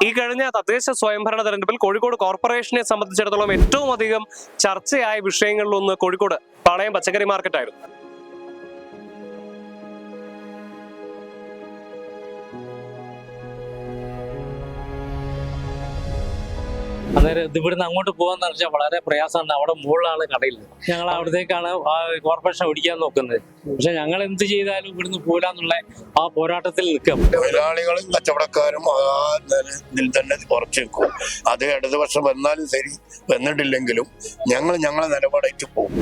ഈ കഴിഞ്ഞ തദ്ദേശ സ്വയംഭരണ തെരഞ്ഞെടുപ്പിൽ കോഴിക്കോട് കോർപ്പറേഷനെ സംബന്ധിച്ചിടത്തോളം ഏറ്റവും അധികം ചർച്ചയായ വിഷയങ്ങളിലൊന്ന് കോഴിക്കോട് പാളയം പച്ചക്കറി മാർക്കറ്റായിരുന്നു. അന്നേരം ഇവിടുന്ന് അങ്ങോട്ട് പോകാന്ന് വെച്ചാൽ വളരെ പ്രയാസമാണ്. അവിടെ മുകളിലാണ് കടയിൽ, ഞങ്ങൾ അവിടത്തേക്കാണ് കോർപ്പറേഷൻ ഓടിക്കാൻ നോക്കുന്നത്. പക്ഷെ ഞങ്ങൾ എന്ത് ചെയ്താലും ഇവിടുന്ന് പോരാന്നുള്ള ആ പോരാട്ടത്തിൽ നിൽക്കും. തൊഴിലാളികളും കച്ചവടക്കാരും ഇതിൽ തന്നെ ഉറച്ചു നിൽക്കും. അത് ഇടതുപക്ഷം വന്നാലും ശരി, വന്നിട്ടില്ലെങ്കിലും ഞങ്ങളെ നിലപാടായിട്ട് പോകും.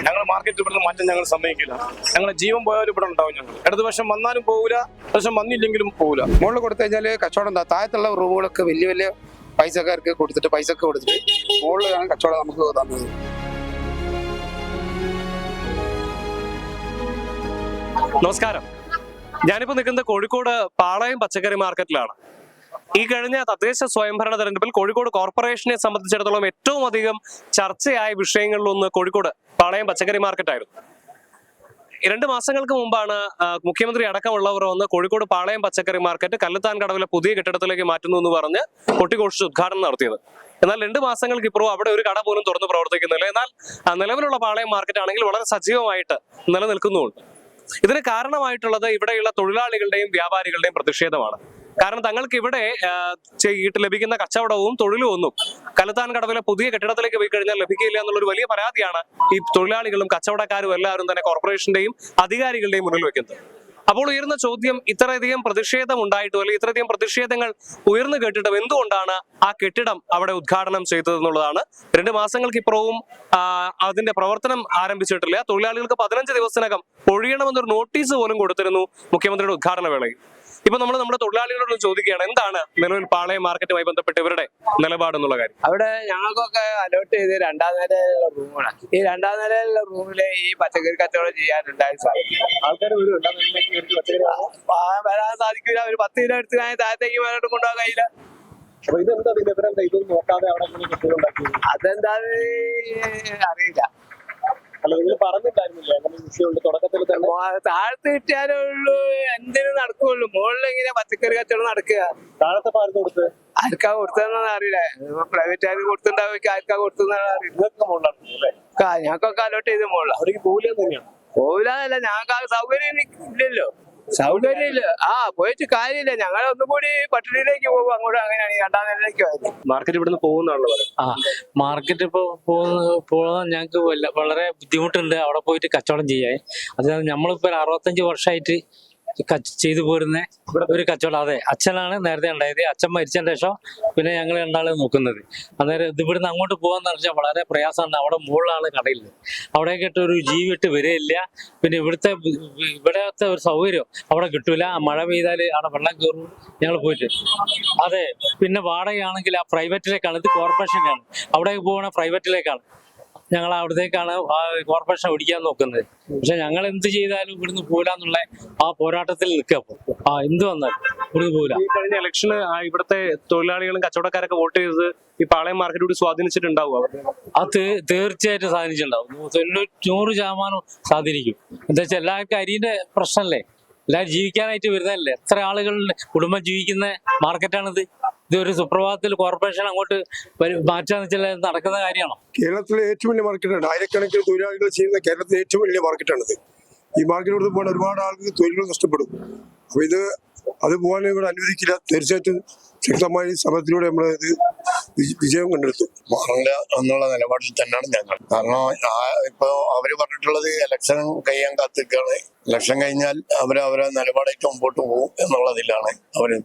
ഞങ്ങൾ മാർക്കറ്റ് ഇവിടുന്ന് മാറ്റം ഞങ്ങൾ സമ്മതിക്കില്ല. ഞങ്ങളെ ജീവൻ പോയാലും ഇവിടെ ഉണ്ടാവും. ഞങ്ങൾ ഇടതുപക്ഷം വന്നാലും പോകില്ല, ഇടതുപക്ഷം വന്നില്ലെങ്കിലും പോകില്ല. മുകളിൽ കൊടുത്തു കഴിഞ്ഞാൽ കച്ചവടം താഴത്തുള്ള റൂമുകളൊക്കെ വലിയ വലിയ പൈസക്കാർക്ക് കൊടുത്തിട്ട് മുകളിലാണ് കച്ചവടം നമുക്ക് തന്നത്. നമസ്കാരം, ഞാനിപ്പോ നിൽക്കുന്നത് കോഴിക്കോട് പാളയം പച്ചക്കറി മാർക്കറ്റിലാണ്. ഈ കഴിഞ്ഞ തദ്ദേശ സ്വയംഭരണ തെരഞ്ഞെടുപ്പിൽ കോഴിക്കോട് കോർപ്പറേഷനെ സംബന്ധിച്ചിടത്തോളം ഏറ്റവും അധികം ചർച്ചയായ വിഷയങ്ങളിലൊന്ന് കോഴിക്കോട് പാളയം പച്ചക്കറി മാർക്കറ്റായിരുന്നു. 2 മാസങ്ങൾക്ക് മുമ്പാണ് മുഖ്യമന്ത്രി അടക്കമുള്ളവർ വന്ന് കോഴിക്കോട് പാളയം പച്ചക്കറി മാർക്കറ്റ് കല്ലുത്താൻ കടവിലെ പുതിയ കെട്ടിടത്തിലേക്ക് മാറ്റുന്നു എന്ന് പറഞ്ഞ് കൊട്ടിഘോഷിച്ച് ഉദ്ഘാടനം നടത്തിയത്. എന്നാൽ 2 മാസങ്ങൾക്ക് ഇപ്പുറവും അവിടെ ഒരു കട പോലും തുറന്ന് പ്രവർത്തിക്കുന്നില്ല. എന്നാൽ നിലവിലുള്ള പാളയം മാർക്കറ്റ് ആണെങ്കിൽ വളരെ സജീവമായിട്ട് നിലനിൽക്കുന്നുമുണ്ട്. ഇതിന് കാരണമായിട്ടുള്ളത് ഇവിടെയുള്ള തൊഴിലാളികളുടെയും വ്യാപാരികളുടെയും പ്രതിഷേധമാണ്. കാരണം തങ്ങൾക്ക് ഇവിടെ ലഭിക്കുന്ന കച്ചവടവും തൊഴിലും ഒന്നും കല്ലുത്താൻ കടവിലെ പുതിയ കെട്ടിടത്തിലേക്ക് പോയി കഴിഞ്ഞാൽ ലഭിക്കില്ല എന്നുള്ളൊരു വലിയ പരാതിയാണ് ഈ തൊഴിലാളികളും കച്ചവടക്കാരും എല്ലാവരും തന്നെ കോർപ്പറേഷന്റെയും അധികാരികളുടെയും മുന്നിൽ വെക്കുന്നത്. അപ്പോൾ ഉയർന്ന ചോദ്യം, ഇത്രയധികം പ്രതിഷേധം ഉണ്ടായിട്ടും അല്ലെങ്കിൽ ഇത്രയധികം പ്രതിഷേധങ്ങൾ ഉയർന്നു കേട്ടിട്ടും എന്തുകൊണ്ടാണ് ആ കെട്ടിടം അവിടെ ഉദ്ഘാടനം ചെയ്തതെന്നുള്ളതാണ്. 2 മാസങ്ങൾക്ക് ഇപ്പുറവും അതിന്റെ പ്രവർത്തനം ആരംഭിച്ചിട്ടില്ല. തൊഴിലാളികൾക്ക് 15 ദിവസത്തിനകം ഒഴിയണമെന്നൊരു നോട്ടീസ് പോലും കൊടുത്തിരുന്നു മുഖ്യമന്ത്രിയുടെ ഉദ്ഘാടന വേളയിൽ. ഇപ്പൊ നമ്മുടെ തൊഴിലാളികളോട് ചോദിക്കുകയാണ്, എന്താണ് നിലവിൽ പാളയം മാർക്കറ്റുമായി ബന്ധപ്പെട്ട് ഇവരുടെ നിലപാടെന്നുള്ള കാര്യം. അവിടെ ഞങ്ങൾക്കൊക്കെ അലോട്ട് ചെയ്ത് 2ാം നിലയിലുള്ള റൂമാണ്. ഈ 2ാം നിലയിലുള്ള റൂമില് ഈ പച്ചക്കറി കച്ചവടം ചെയ്യാനുണ്ടായ ആൾക്കാർ വരാൻ സാധിക്കില്ല. ഒരു 10 കിലോ എടുത്ത് ഞാൻ താഴത്തേക്ക് വരാട്ട് കൊണ്ടുപോകാൻ കഴിയില്ല. അതെന്താ അറിയില്ല. താഴത്ത് കിട്ടിയാലേ ഉള്ളൂ എന്തിനും നടക്കുള്ളൂ. മുകളിൽ എങ്ങനെ പച്ചക്കറി കച്ചവടം നടക്കുക? ആർക്കാ കൊടുത്തതെന്ന് അറിയില്ല. പ്രൈവറ്റുകാർക്ക് കൊടുത്തിട്ടുണ്ടാവും, ആർക്കാ കൊടുത്തെന്നാണ് അറിയില്ല. ഞങ്ങൾക്കൊക്കെ അലോട്ട് ചെയ്ത് മുകളിലാണ്. പോവില്ല, ഞങ്ങൾക്ക് ആ സൗകര്യം ഇല്ലല്ലോ. സൗകര്യമില്ല. പോയിട്ട് കാര്യമില്ല. ഞങ്ങൾ ഒന്നും കൂടി പട്ടിണിയിലേക്ക് പോകും. അങ്ങോട്ട് അങ്ങനെയാണ് 2ാം നിലയിലേക്ക് പോയത്. മാർക്കറ്റ് ഇവിടുന്ന് പോകുന്നതാണല്ലോ. മാർക്കറ്റ് ഇപ്പോൾ പോകാൻ ഞങ്ങൾക്ക് വളരെ ബുദ്ധിമുട്ടുണ്ട് അവിടെ പോയിട്ട് കച്ചവടം ചെയ്യാൻ. അതായത് നമ്മളിപ്പോ 65 വർഷമായിട്ട് ചെയ്തു പോരുന്ന ഒരു കച്ചവടം. അതെ, അച്ഛനാണ് നേരത്തെ ഉണ്ടായത്. അച്ഛൻ മരിച്ചതിന് ശേഷം പിന്നെ ഞങ്ങൾ 2 നോക്കുന്നത്. അന്നേരം ഇവിടുന്ന് അങ്ങോട്ട് പോകാന്ന് വെച്ചാൽ വളരെ പ്രയാസമാണ്. അവിടെ മുകളിലാണ് കടയിൽ, അവിടേക്കിട്ട് ഒരു ജീവിട്ട് വരികയില്ല. പിന്നെ ഇവിടത്തെ ഒരു സൗകര്യം അവിടെ കിട്ടൂല. മഴ പെയ്താൽ അവിടെ വെള്ളം കയറും. ഞങ്ങൾ പോയിട്ട് അതെ. പിന്നെ വാടകയാണെങ്കിൽ ആ പ്രൈവറ്റിലേക്കാണ്, ഇത് കോർപ്പറേഷനാണ്. അവിടേക്ക് പോകണ പ്രൈവറ്റിലേക്കാണ്. ഞങ്ങൾ അവിടത്തേക്കാണ് കോർപ്പറേഷൻ ഓടിക്കാൻ നോക്കുന്നത്. പക്ഷെ ഞങ്ങൾ എന്ത് ചെയ്താലും ഇവിടുന്ന് പോരാന്നുള്ള ആ പോരാട്ടത്തിൽ നിൽക്കുക. എന്ത് വന്നാലും ഇവിടുന്ന് പോരാ. ഈ കഴിഞ്ഞ ഇലക്ഷന് ഇവിടുത്തെ തൊഴിലാളികളും കച്ചവടക്കാരൊക്കെ വോട്ട് ചെയ്തത് ഈ പാളയം മാർക്കറ്റ് കൂടി സ്വാധീനിച്ചിട്ടുണ്ടാവും. അത് തീർച്ചയായിട്ടും സ്വാധീനിച്ചിട്ടുണ്ടാവും. 100% സ്വാധീനിക്കും. എന്താ വെച്ചാൽ എല്ലാവർക്കും അരിന്റെ പ്രശ്നമല്ലേ, എല്ലാവരും ജീവിക്കാനായിട്ട് വരുന്നതല്ലേ. എത്ര ആളുകളുടെ കുടുംബം ജീവിക്കുന്ന മാർക്കറ്റാണിത്. ഇതൊരു സുപ്രഭാതത്തിൽ കോർപ്പറേഷൻ അങ്ങോട്ട് മാറ്റാന്ന് വെച്ചാൽ നടക്കുന്ന കാര്യമാണോ? കേരളത്തിലെ ഏറ്റവും വലിയ മാർക്കറ്റാണ്. ആയിരക്കണക്കിന് തൊഴിലാളികൾ ചെയ്യുന്ന കേരളത്തിലെ ഏറ്റവും വലിയ മാർക്കറ്റാണിത്. ഈ മാർക്കറ്റിലോട്ട് പോകാൻ ഒരുപാട് ആൾക്ക് തൊഴിലുകൾ നഷ്ടപ്പെടും. അപ്പൊ അത് പോകാൻ ഇവിടെ അനുവദിക്കില്ല. തീർച്ചയായിട്ടും ശക്തമായ സമരത്തിലൂടെ നമ്മൾ ഇത് വിജയം കണ്ടെടുത്തു. മാറില്ല എന്നുള്ള നിലപാടിൽ തന്നെയാണ് ഞങ്ങൾ. കാരണം ഇപ്പൊ അവര് പറഞ്ഞിട്ടുള്ളത് ഇലക്ഷൻ കഴിയാൻ കാത്തിരിക്കുകയാണ്. ഇലക്ഷൻ കഴിഞ്ഞാൽ അവരെ നിലപാടായിട്ട് മുമ്പോട്ട് പോകും എന്നുള്ളതിലാണ് അവര്.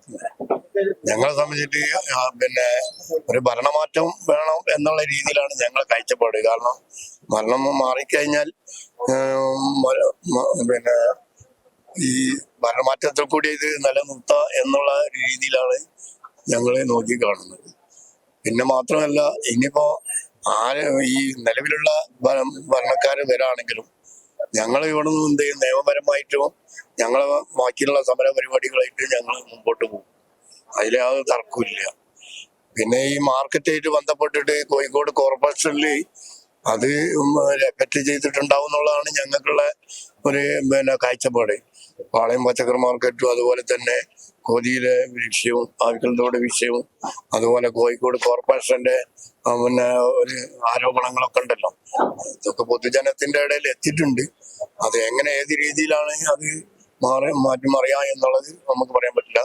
ഞങ്ങളെ സംബന്ധിച്ചിട്ട് പിന്നെ ഒരു ഭരണമാറ്റം വേണം എന്നുള്ള രീതിയിലാണ് ഞങ്ങളെ കാഴ്ചപ്പാട്. കാരണം ഭരണം മാറിക്കഴിഞ്ഞാൽ പിന്നെ ഈ ഭരണമാറ്റത്തിൽ കൂടി ഇത് നിലനിർത്തുക എന്നുള്ള രീതിയിലാണ് ഞങ്ങളെ നോക്കി കാണുന്നത്. പിന്നെ മാത്രമല്ല, ഇനിയിപ്പോ ഈ നിലവിലുള്ള ഭരണക്കാര് വരാണെങ്കിലും ഞങ്ങൾ ഇവിടെ നിന്ന് എന്ത് ചെയ്യും, നിയമപരമായിട്ടും ഞങ്ങളെ ബാക്കിയുള്ള സമര പരിപാടികളായിട്ട് ഞങ്ങൾ മുമ്പോട്ട് പോകും. അതിൽ യാതൊരു തർക്കമില്ല. പിന്നെ ഈ മാർക്കറ്റായിട്ട് ബന്ധപ്പെട്ടിട്ട് കോഴിക്കോട് കോർപ്പറേഷനിൽ അത് എഫക്ട് ചെയ്തിട്ടുണ്ടാവും എന്നുള്ളതാണ് ഞങ്ങൾക്കുള്ള ഒരു കാഴ്ചപ്പാട്. പാളയം പച്ചക്കറി മാർക്കറ്റും അതുപോലെ തന്നെ കൊതിയിലെ വിഷയവും ആൽക്കൽത്തോട് വിഷയവും അതുപോലെ കോഴിക്കോട് കോർപ്പറേഷന്റെ പിന്നെ ഒരു ആരോപണങ്ങളൊക്കെ ഉണ്ടല്ലോ, ഇതൊക്കെ പൊതുജനത്തിന്റെ ഇടയിൽ എത്തിയിട്ടുണ്ട്. അത് എങ്ങനെ ഏത് രീതിയിലാണ് അത് മാറ്റിമറിയാ എന്നുള്ളത് നമുക്ക് പറയാൻ പറ്റില്ല.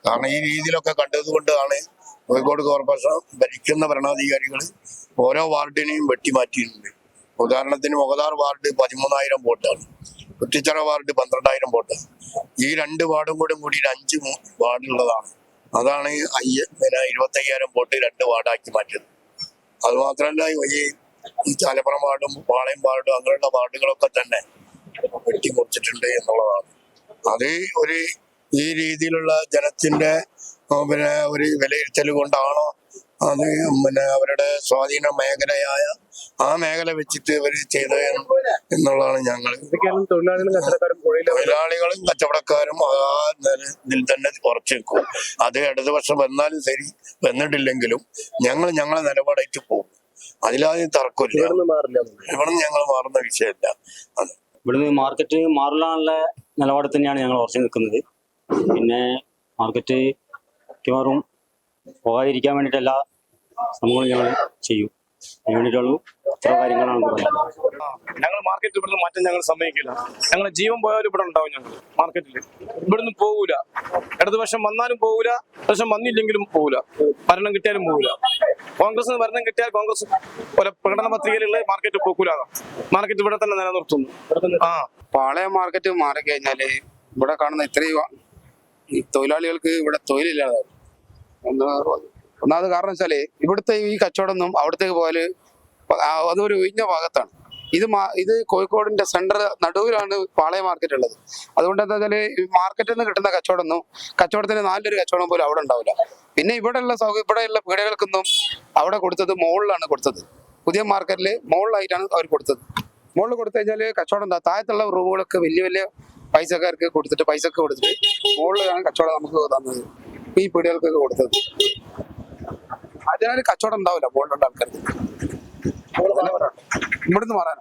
കാരണം ഈ രീതിയിലൊക്കെ കണ്ടത് കൊണ്ടാണ് കോഴിക്കോട് കോർപ്പറേഷൻ ഭരിക്കുന്ന ഭരണാധികാരികൾ ഓരോ വാർഡിനെയും വെട്ടിമാറ്റിയിട്ടുണ്ട്. ഉദാഹരണത്തിന് മുഗദാർ വാർഡ് 13,000 വോട്ടാണ്, കുറ്റിച്ചിറ വാർഡ് 12,000 വോട്ടാണ്. ഈ 2 വാർഡും കൂടി 5 വാർഡുള്ളതാണ്. അതാണ് 25,000 വോട്ട് 2 വാർഡാക്കി മാറ്റിയത്. അതുമാത്രമല്ല ഈ ചാലപ്പുറം വാർഡും പാളയം വാർഡും അങ്ങനെയുള്ള വാർഡുകളൊക്കെ തന്നെ വെട്ടിമുറിച്ചിട്ടുണ്ട് എന്നുള്ളതാണ്. അത് ഈ രീതിയിലുള്ള ജനത്തിന്റെ ഒരു വിലയിരുത്തൽ കൊണ്ടാണോ അത് അവരുടെ സ്വാധീന മേഖലയായ ആ മേഖല വെച്ചിട്ട് ഇവർ ചെയ്തത് എന്നുള്ളതാണ് ഞങ്ങൾ. തൊഴിലാളികളും കച്ചവടക്കാരും ആ ഇതിൽ തന്നെ ഉറച്ചു നിൽക്കും. അത് ഇടതുപക്ഷം വന്നാലും ശരി വന്നിട്ടില്ലെങ്കിലും ഞങ്ങളെ നിലപാടായിട്ട് പോകും. അതിലാദ്യം തർക്കമില്ല. ഇവിടുന്ന് ഞങ്ങൾ മാറുന്ന വിഷയമല്ല. ഇവിടുന്ന് മാർക്കറ്റ് മാറില്ലാനുള്ള നിലപാട് തന്നെയാണ് ഞങ്ങൾ ഉറച്ചു നിൽക്കുന്നത്. പിന്നെ മാർക്കറ്റ് മിക്കവാറും പോകാതിരിക്കാൻ വേണ്ടിയിട്ട് എല്ലാ ശ്രമങ്ങളും ഞങ്ങൾ ചെയ്യും. അതിന് വേണ്ടിയിട്ടുള്ള ഇത്ര കാര്യങ്ങളാണ് പറയുന്നത്. ഞങ്ങൾ മാർക്കറ്റ് ഇവിടുന്ന് മാറ്റാൻ ഞങ്ങൾ സമ്മതിക്കില്ല. ഞങ്ങളെ ജീവൻ പോയാലും ഇവിടെ ഉണ്ടാവും. ഞങ്ങൾ മാർക്കറ്റിൽ ഇവിടുന്ന് പോകൂല. ഇടതുപക്ഷം വന്നാലും പോകൂല, ഇടതുപക്ഷം വന്നില്ലെങ്കിലും പോകൂല. ഭരണം കിട്ടിയാലും പോകൂല. കോൺഗ്രസ് ഭരണം കിട്ടിയാൽ കോൺഗ്രസ് പ്രകടന പത്രികയിലുള്ള മാർക്കറ്റ് പോകൂല. മാർക്കറ്റ് ഇവിടെ തന്നെ നിലനിർത്തുന്നു. പാളയം മാർക്കറ്റ് മാറി കഴിഞ്ഞാല് ഇവിടെ കാണുന്ന ഇത്രയും തൊഴിലാളികൾക്ക് ഇവിടെ തൊഴിലില്ലാതെ ഒന്നാമത് കാരണം വെച്ചാല് ഇവിടുത്തെ ഈ കച്ചവടമൊന്നും അവിടത്തേക്ക് പോയാല് അതൊരു ഒഴിഞ്ഞ ഭാഗത്താണ്. ഇത് കോഴിക്കോടിന്റെ സെന്റർ നടുവിലാണ് പാളയം മാർക്കറ്റ് ഉള്ളത്. അതുകൊണ്ട് എന്താ വെച്ചാല് മാർക്കറ്റിൽ നിന്ന് കിട്ടുന്ന കച്ചവടത്തിന് നല്ലൊരു കച്ചവടം പോലും അവിടെ ഉണ്ടാവില്ല. പിന്നെ ഇവിടെയുള്ള പീടികകൾക്കൊന്നും അവിടെ കൊടുത്തത് മുകളിലാണ് കൊടുത്തത്. പുതിയ മാർക്കറ്റില് മുകളിലായിട്ടാണ് അവർ കൊടുത്തത്. മുകളിൽ കൊടുത്തു കഴിഞ്ഞാല് കച്ചവടം താഴത്തുള്ള റൂമുകളൊക്കെ വലിയ പൈസക്കാർക്ക് കൊടുത്തിട്ട് മുകളിലാണ് കച്ചവടം നമുക്ക് തന്നത്, ഈ പീടികൾക്കൊക്കെ കൊടുത്തത്. അതിനാൽ കച്ചവടം ഉണ്ടാവില്ല മുകളിലുള്ള ആൾക്കാർക്ക്. ഇവിടുന്ന് മാറാൻ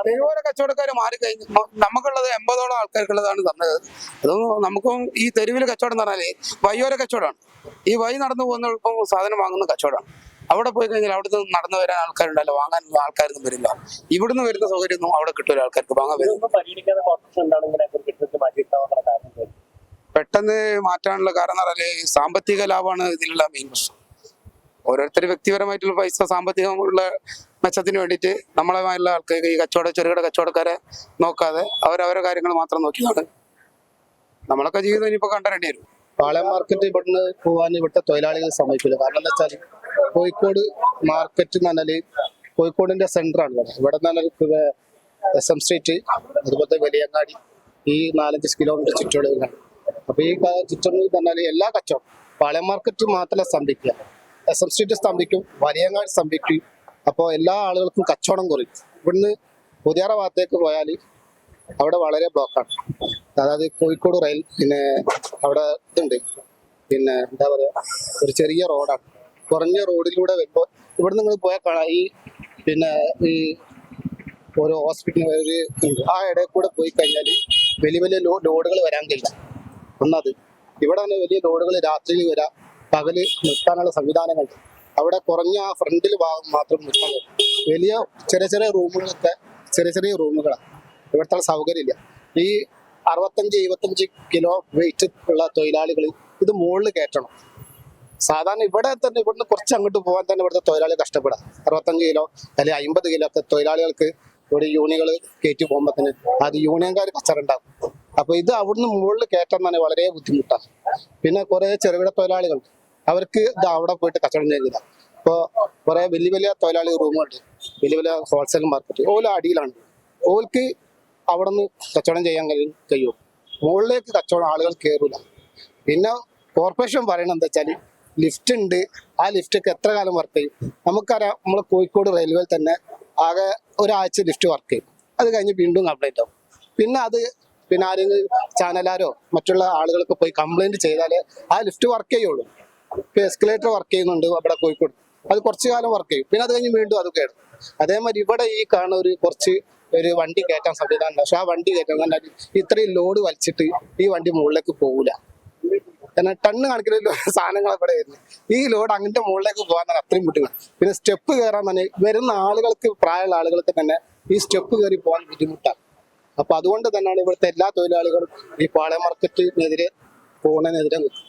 തെരുവോര കച്ചവടക്കാർ മാറി കഴിഞ്ഞ് നമുക്കുള്ളത് 80ഓളം ആൾക്കാർക്കുള്ളതാണ് തന്നത്. അതൊന്നും നമുക്കും ഈ തെരുവിൽ കച്ചവടം എന്ന് പറഞ്ഞാല് വഴിയോര കച്ചവടമാണ്. ഈ വഴി നടന്നു പോകുന്ന സാധനം വാങ്ങുന്ന കച്ചവടമാണ്. അവിടെ പോയി കഴിഞ്ഞാൽ അവിടുന്ന് നടന്നു വരാൻ ആൾക്കാരുണ്ടല്ലോ, വാങ്ങാൻ ആൾക്കാരൊന്നും വരില്ല. ഇവിടുന്ന് വരുന്ന സൗകര്യമൊന്നും അവിടെ കിട്ടൂല ആൾക്കാർക്ക് വാങ്ങാൻ വരും. പെട്ടെന്ന് മാറ്റാനുള്ള കാരണം എന്ന് പറഞ്ഞാല് സാമ്പത്തിക ലാഭമാണ് ഇതിലുള്ള മെയിൻ പ്രശ്നം. ഓരോരുത്തർ വ്യക്തിപരമായിട്ടുള്ള പൈസ സാമ്പത്തികമുള്ള മെച്ചത്തിന് വേണ്ടിയിട്ട് നമ്മളെമായുള്ള ആൾക്കാർക്ക് ഈ ചെറുകിട കച്ചവടക്കാരെ നോക്കാതെ അവരവരെ കാര്യങ്ങൾ മാത്രം നോക്കിയാണ് നമ്മളൊക്കെ ജീവിതം ഇനിയിപ്പോ കണ്ടറിയേണ്ടി വരും. പാളയം മാർക്കറ്റ് ഇവിടുന്ന് പോകാൻ ഇവിടുത്തെ തൊഴിലാളികൾ സമ്മതിക്കില്ല. കാരണം എന്താ വെച്ചാൽ കോഴിക്കോട് മാർക്കറ്റ് എന്ന് പറഞ്ഞാല് കോഴിക്കോടിന്റെ സെന്ററാണ്. ഇവിടെ നിന്ന് SM സ്ട്രീറ്റ്, അതുപോലത്തെ വലിയങ്ങാടി, ഈ 4-5 കിലോമീറ്റർ ചുറ്റളവിലാണ്. അപ്പൊ ഈ ചുറ്റളവിൽ പറഞ്ഞാൽ എല്ലാ കച്ചവടം പാളയം മാർക്കറ്റ് മാത്രമല്ല സ്തംഭിക്കുക, SM സ്ട്രീറ്റ് സ്തംഭിക്കും, വലിയങ്ങാടി സ്തംഭിക്കും. അപ്പോൾ എല്ലാ ആളുകൾക്കും കച്ചവടം കുറയും. ഇവിടുന്ന് പുതിയാറ ഭാഗത്തേക്ക് പോയാൽ അവിടെ വളരെ ബ്ലോക്കാണ്. അതായത് കോഴിക്കോട് റെയിൽ, പിന്നെ അവിടെ ഇതുണ്ട്, പിന്നെ എന്താ പറയാ, ഒരു ചെറിയ റോഡാണ്. കുറഞ്ഞ റോഡിലൂടെ വരുമ്പോൾ ഇവിടെ നിങ്ങൾ പോയാൽ കാണാം ഈ ഓരോ ഹോസ്പിറ്റൽ ഒരു ഉണ്ട്. ആ ഇടയിൽ കൂടെ പോയി കഴിഞ്ഞാൽ വലിയ ലോഡുകൾ വരാൻ കഴിയില്ല. ഒന്നത് ഇവിടെ തന്നെ വലിയ ലോഡുകൾ രാത്രിയിൽ വരാം, പകല് നിർത്താനുള്ള സംവിധാനങ്ങളുണ്ട്. അവിടെ കുറഞ്ഞ ആ ഫ്രണ്ടിൽ ഭാഗം മാത്രം നിർത്താൻ കഴിയും. വലിയ ചെറിയ റൂമുകളൊക്കെ ചെറിയ റൂമുകളാണ്. ഇവിടുത്തെ സൗകര്യമില്ല. ഈ 65-75 കിലോ വെയിറ്റ് ഉള്ള തൊഴിലാളികൾ ഇത് മുകളിൽ കയറ്റണം. സാധാരണ ഇവിടെ തന്നെ ഇവിടുന്ന് കുറച്ച് അങ്ങോട്ട് പോകാൻ തന്നെ ഇവിടുത്തെ തൊഴിലാളി കഷ്ടപ്പെടാം. 65 കിലോ അല്ലെങ്കിൽ 50 കിലോ ഒക്കെ തൊഴിലാളികൾക്ക് ഇവിടെ യൂണിയനുകൾ കയറ്റി പോകുമ്പോൾ തന്നെ അത് യൂണിയൻകാർ കച്ചറുണ്ടാകും. അപ്പൊ ഇത് അവിടുന്ന് മുകളിൽ കയറ്റാൻ തന്നെ വളരെ ബുദ്ധിമുട്ടാണ്. പിന്നെ കുറെ ചെറുകിട തൊഴിലാളികൾ അവർക്ക് ഇത് അവിടെ പോയിട്ട് കച്ചവടം ചെയ്യുന്നില്ല. ഇപ്പോൾ കുറെ വലിയ തൊഴിലാളി റൂമുകളുണ്ട്, വലിയ ഹോൾസെയിൽ മാർക്കറ്റ്, ഓല അടിയിലാണ്. ഓൽക്ക് അവിടെ നിന്ന് കച്ചവടം ചെയ്യാൻ കഴിയും. മുകളിലേക്ക് കച്ചവടം ആളുകൾ കയറില്ല. പിന്നെ കോർപ്പറേഷൻ പറയണത് എന്താ വെച്ചാൽ ലിഫ്റ്റ് ഉണ്ട്, ആ ലിഫ്റ്റൊക്കെ എത്ര കാലം വർക്ക് ചെയ്യും? നമുക്കറിയാം, നമ്മളെ കോഴിക്കോട് റെയിൽവേയിൽ തന്നെ ആകെ ഒരാഴ്ച ലിഫ്റ്റ് വർക്ക് ചെയ്യും. അത് കഴിഞ്ഞ് വീണ്ടും കംപ്ലൈന്റ് ആവും. പിന്നെ ആരെങ്കിലും ചാനലാരോ മറ്റുള്ള ആളുകൾക്ക് പോയി കംപ്ലൈന്റ് ചെയ്താലേ ആ ലിഫ്റ്റ് വർക്ക് ചെയ്യുള്ളൂ. ഇപ്പൊ എസ്കലേറ്റർ വർക്ക് ചെയ്യുന്നുണ്ട് അവിടെ കോഴിക്കോട്, അത് കുറച്ചു കാലം വർക്ക് ചെയ്യും, പിന്നെ അത് കഴിഞ്ഞ് വീണ്ടും അത് കേടും. അതേമാതിരി ഇവിടെ ഈ കാണുന്ന ഒരു വണ്ടി കയറ്റാൻ സംവിധാനം. പക്ഷെ ആ വണ്ടി കയറ്റാൻ ഇത്രയും ലോഡ് വലിച്ചിട്ട് ഈ വണ്ടി മുകളിലേക്ക് പോകൂല. കാരണം ടണ്ണ് കണക്കിന് സാധനങ്ങൾ ഇവിടെ വരുന്നത്. ഈ ലോഡ് അങ്ങനത്തെ മുകളിലേക്ക് പോകാൻ തന്നെ അത്രയും ബുദ്ധിമുട്ടാണ്. പിന്നെ സ്റ്റെപ്പ് കയറാൻ തന്നെ വരുന്ന ആളുകൾക്ക്, പ്രായമുള്ള ആളുകൾക്ക് തന്നെ ഈ സ്റ്റെപ്പ് കയറി പോകാൻ ബുദ്ധിമുട്ടാണ്. അപ്പൊ അതുകൊണ്ട് തന്നെയാണ് ഇവിടുത്തെ എല്ലാ തൊഴിലാളികളും ഈ പാളയം മാർക്കറ്റിനെതിരെ പോകുന്നതിനെതിരെ നിൽക്കുന്നത്.